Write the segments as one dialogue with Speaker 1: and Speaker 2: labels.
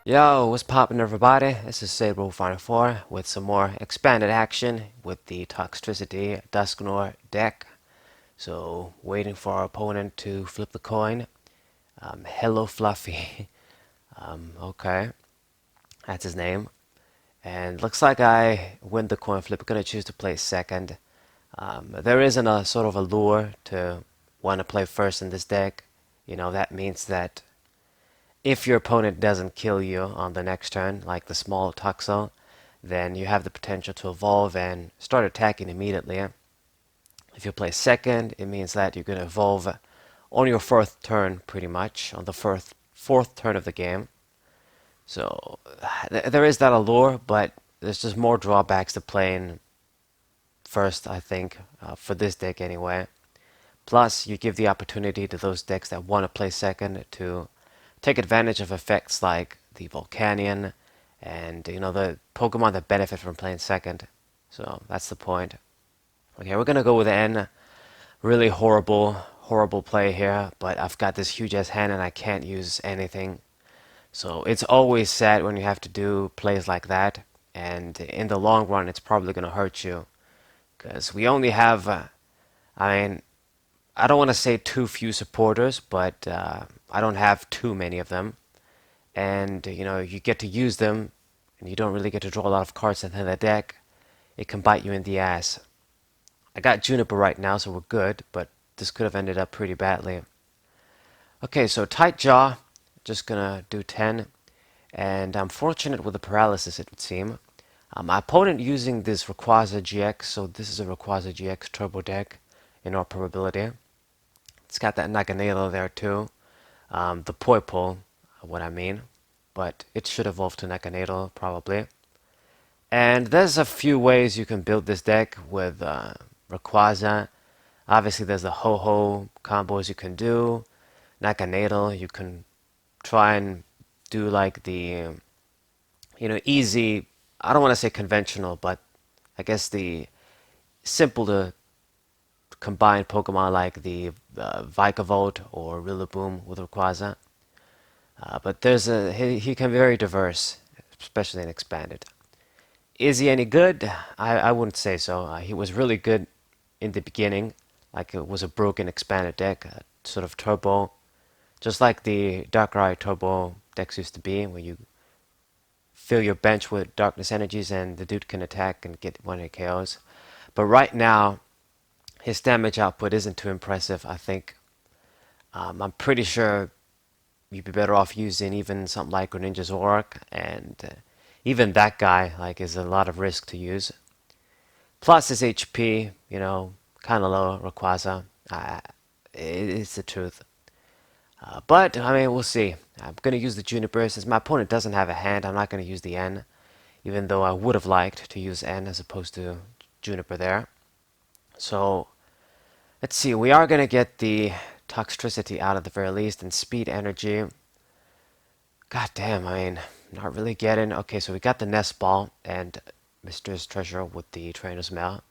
Speaker 1: Yo, what's poppin' everybody? This is Sable54 with some more expanded action with the Toxtricity Dusknoir deck. So, waiting for our opponent to flip the coin. Hello Fluffy. Okay, that's his name. And looks like I win the coin flip. I'm gonna choose to play second. There isn't a sort of a lure to want to play first in this deck. That means that if your opponent doesn't kill you on the next turn, like the small Toxel, then you have the potential to evolve and start attacking immediately. If you play second, it means that you're going to evolve on your fourth turn, pretty much, on the fourth turn of the game. So there is that allure, but there's just more drawbacks to playing first, I think, for this deck anyway. Plus, you give the opportunity to those decks that want to play second to take advantage of effects like the Volcanion and the Pokemon that benefit from playing second. So that's the point. Okay, we're gonna go with N. Really horrible play here, but I've got this huge ass hand and I can't use anything. So it's always sad when you have to do plays like that, and in the long run, it's probably gonna hurt you because we only have. I mean, I don't want to say too few supporters, but I don't have too many of them. And you get to use them, and you don't really get to draw a lot of cards into the deck. It can bite you in the ass. I got Juniper right now, so we're good, but this could have ended up pretty badly. Okay, so tight jaw, just gonna do 10, and I'm fortunate with the paralysis, it would seem. My opponent using this Rayquaza GX, so this is a Rayquaza GX turbo deck in all probability. It's got that Naganadel there too. The Poipole, what I mean. But it should evolve to Naganadel, probably. And there's a few ways you can build this deck with Rayquaza. Obviously, there's the Ho-Ho combos you can do. Naganadel, you can try and do like the, easy, I don't want to say conventional, but I guess the simple to combine Pokemon like the Vikavolt or Rillaboom with Rayquaza. But he can be very diverse, especially in expanded. Is he any good? I wouldn't say so. He was really good in the beginning, like it was a broken expanded deck, sort of turbo, just like the Darkrai turbo decks used to be, where you fill your bench with darkness energies and the dude can attack and get one hit KOs. But right now, his damage output isn't too impressive, I think. I'm pretty sure you'd be better off using even something like Greninja's Auric, and even that guy is a lot of risk to use. Plus his HP, kind of low, Rayquaza. It's the truth. But I mean, we'll see. I'm gonna use the Juniper since my opponent doesn't have a hand. I'm not gonna use the N, even though I would have liked to use N as opposed to Juniper there. So let's see. We are gonna get the Toxtricity out at the very least and Speed Energy. God damn, I mean, not really getting. Okay, so we got the Nest Ball and Mister's Treasure with the Trainer's Mail.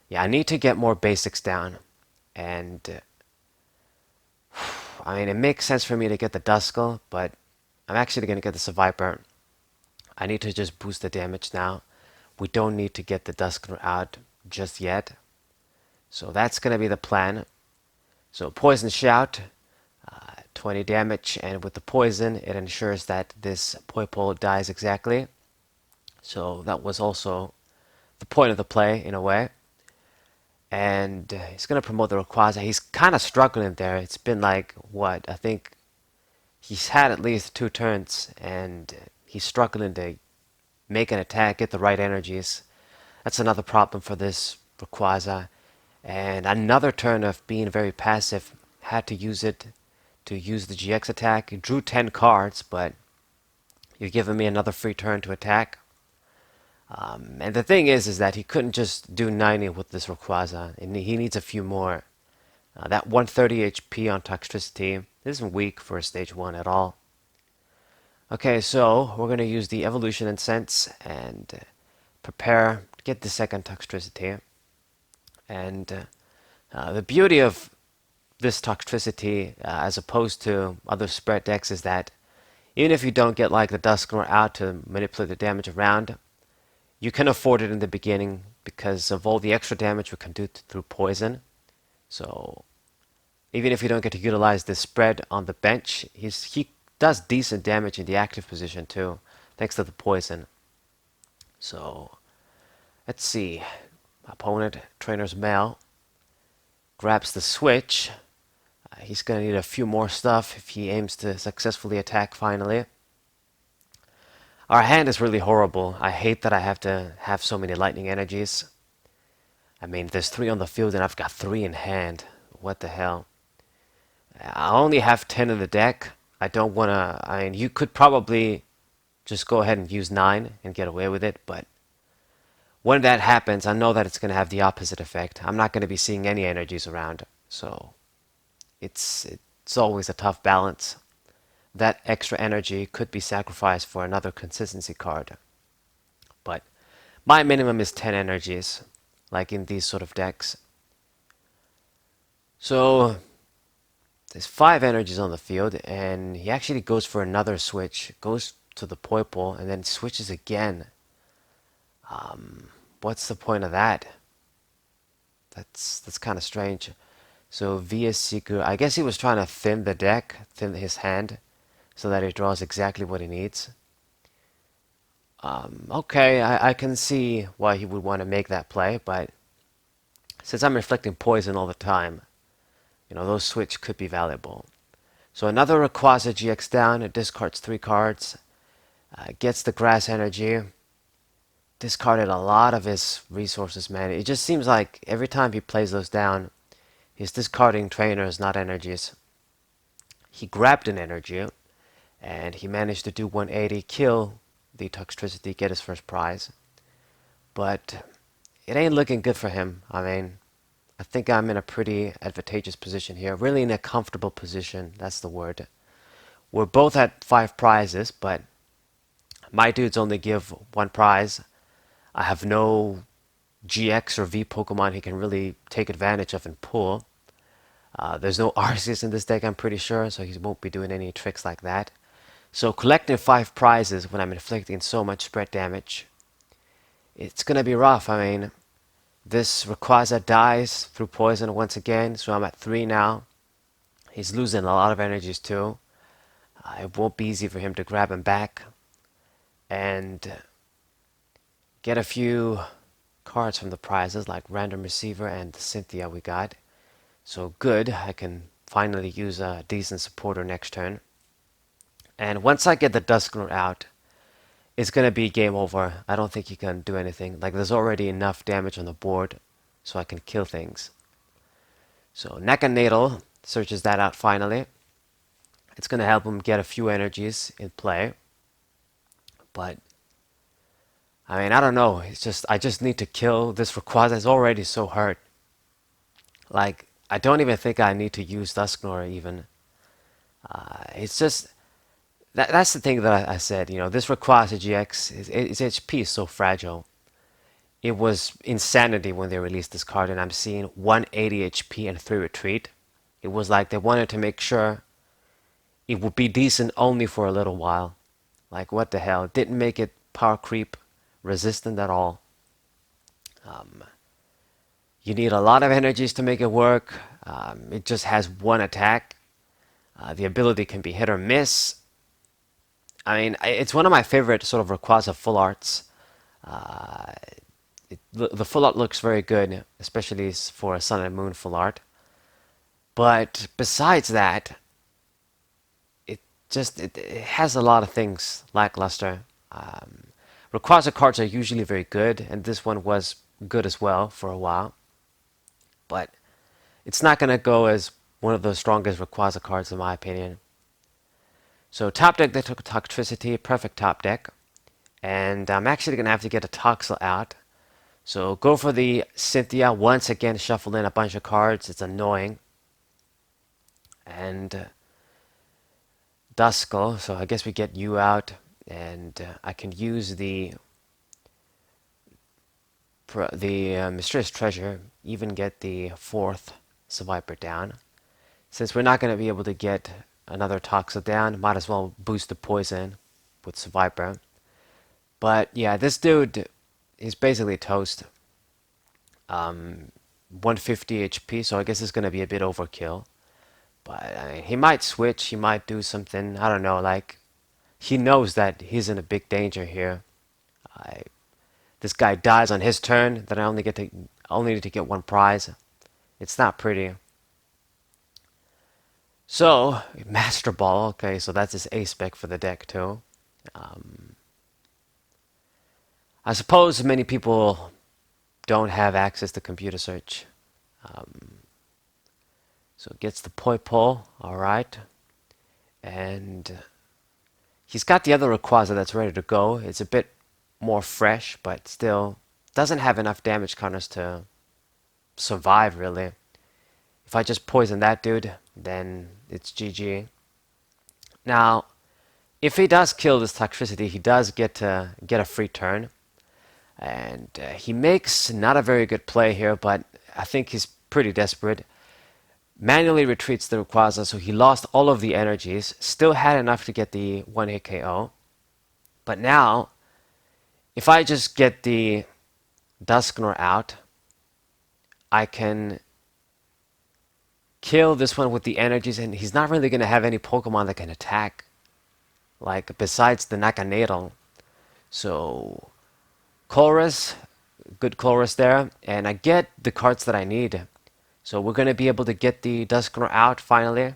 Speaker 1: Yeah, I need to get more basics down. And, I mean, it makes sense for me to get the Duskull, but I'm actually going to get the Viper. I need to just boost the damage now. We don't need to get the Duskull out just yet. So that's going to be the plan. So Poison Shout, 20 damage, and with the poison, it ensures that this Poipole dies exactly. So that was also the point of the play, in a way. And he's going to promote the Rayquaza. He's kind of struggling there. It's been like, what? I think he's had at least 2 turns, and he's struggling to make an attack, get the right energies. That's another problem for this Rayquaza. And another turn of being very passive. Had to use it to use the GX attack. He drew 10 cards, but you're giving me another free turn to attack. And the thing is that he couldn't just do 90 with this Rayquaza, and he needs a few more. That 130 HP on Toxtricity isn't weak for a stage 1 at all. Okay, so we're going to use the Evolution Incense and prepare to get the second Toxtricity. And the beauty of this Toxtricity, as opposed to other spread decks, is that Even if you don't get like the Dusknoir out to manipulate the damage around, you can afford it in the beginning because of all the extra damage we can do through poison. So even if you don't get to utilize this spread on the bench, he does decent damage in the active position too, thanks to the poison. So let's see. Opponent, Trainer's Mail, grabs the switch. He's going to need a few more stuff if he aims to successfully attack finally. Our hand is really horrible. I hate that I have to have so many lightning energies. I mean, there's 3 on the field and I've got 3 in hand. What the hell? I only have 10 in the deck. I don't want to... I mean, you could probably just go ahead and use 9 and get away with it, but when that happens, I know that it's going to have the opposite effect. I'm not going to be seeing any energies around, so it's always a tough balance. That extra energy could be sacrificed for another consistency card. But my minimum is 10 energies, like in these sort of decks. So there's 5 energies on the field, and he actually goes for another switch, goes to the Poiple, and then switches again. What's the point of that? That's kind of strange. So via Seeker, I guess he was trying to thin the deck, thin his hand, so that he draws exactly what he needs. Okay, I can see why he would want to make that play, but since I'm inflicting poison all the time, those switch could be valuable. So another Rayquaza GX down, it discards 3 cards, gets the grass energy, discarded a lot of his resources, man. It just seems like every time he plays those down, he's discarding trainers, not energies. He grabbed an energy, and he managed to do 180, kill the Toxtricity, get his first prize. But it ain't looking good for him. I mean, I think I'm in a pretty advantageous position here. Really in a comfortable position, that's the word. We're both at 5 prizes, but my dudes only give 1 prize. I have no GX or V Pokemon he can really take advantage of and pull. There's no Arceus in this deck, I'm pretty sure, so he won't be doing any tricks like that. So collecting 5 prizes when I'm inflicting so much spread damage, it's going to be rough. I mean, this Rayquaza dies through poison once again, so I'm at 3 now. He's losing a lot of energies too. It won't be easy for him to grab him back and get a few cards from the prizes like Random Receiver and Cynthia we got. So good, I can finally use a decent supporter next turn. And once I get the Dusknoir out, it's going to be game over. I don't think he can do anything. Like, there's already enough damage on the board so I can kill things. So Naganadel searches that out finally. It's going to help him get a few energies in play. But, I mean, I don't know. I just need to kill this Rayquaza. It's already so hurt. Like, I don't even think I need to use Dusknoir even. It's just... That's the thing that I said, this Rayquaza GX, its HP is so fragile. It was insanity when they released this card, and I'm seeing 180 HP and 3 retreat. It was like they wanted to make sure it would be decent only for a little while. Like, what the hell? Didn't make it power creep resistant at all. You need a lot of energies to make it work. It just has 1 attack. The ability can be hit or miss. I mean, it's one of my favorite sort of Rayquaza full arts. The full art looks very good, especially for a Sun and Moon full art. But besides that, it has a lot of things lackluster. Rayquaza cards are usually very good, and this one was good as well for a while. But it's not going to go as one of the strongest Rayquaza cards in my opinion. So top deck, they took Toxtricity, perfect top deck. And I'm actually going to have to get a Toxel out. So go for the Cynthia, once again shuffle in a bunch of cards, it's annoying. And Duskull, so I guess we get you out. And I can use the Mysterious Treasure, even get the 4th Survivor down. Since we're not going to be able to get another Toxa down. Might as well boost the poison with Survivor. But yeah, this dude is basically toast. 150 HP, so I guess it's gonna be a bit overkill. But I mean, he might switch. He might do something. I don't know. Like he knows that he's in a big danger here. I This guy dies on his turn, then I only need to get one prize. It's not pretty. So, Master Ball, okay, so that's his ace spec for the deck too. I suppose many people don't have access to computer search. So it gets the Poi Pole, alright. And he's got the other Rayquaza that's ready to go. It's a bit more fresh, but still doesn't have enough damage counters to survive, really. If I just poison that dude, then it's GG. Now, if he does kill this Toxtricity, he does get a free turn. And he makes not a very good play here, but I think he's pretty desperate. Manually retreats the Rayquaza, so he lost all of the energies. Still had enough to get the 1-hit KO. But now, if I just get the Dusknoir out, I can kill this one with the energies, and he's not really going to have any Pokemon that can attack, like besides the Naganadel. So Chorus, good Chorus there, and I get the cards that I need. So we're going to be able to get the Dusknoir out finally,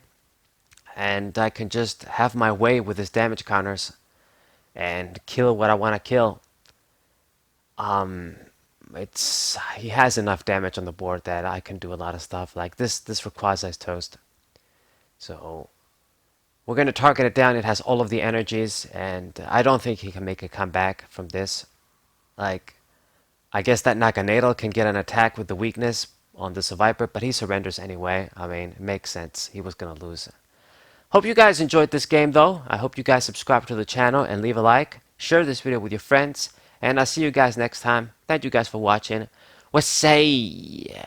Speaker 1: and I can just have my way with his damage counters and kill what I want to kill. He has enough damage on the board that I can do a lot of stuff. Like this Rayquaza is toast. So we're going to target it down. It has all of the energies, and I don't think he can make a comeback from this. Like, I guess that Naganadel can get an attack with the weakness on the Survivor, but he surrenders anyway. I mean, it makes sense. He was going to lose. Hope you guys enjoyed this game, though. I hope you guys subscribe to the channel and leave a like. Share this video with your friends. And I'll see you guys next time. Thank you guys for watching. What's say?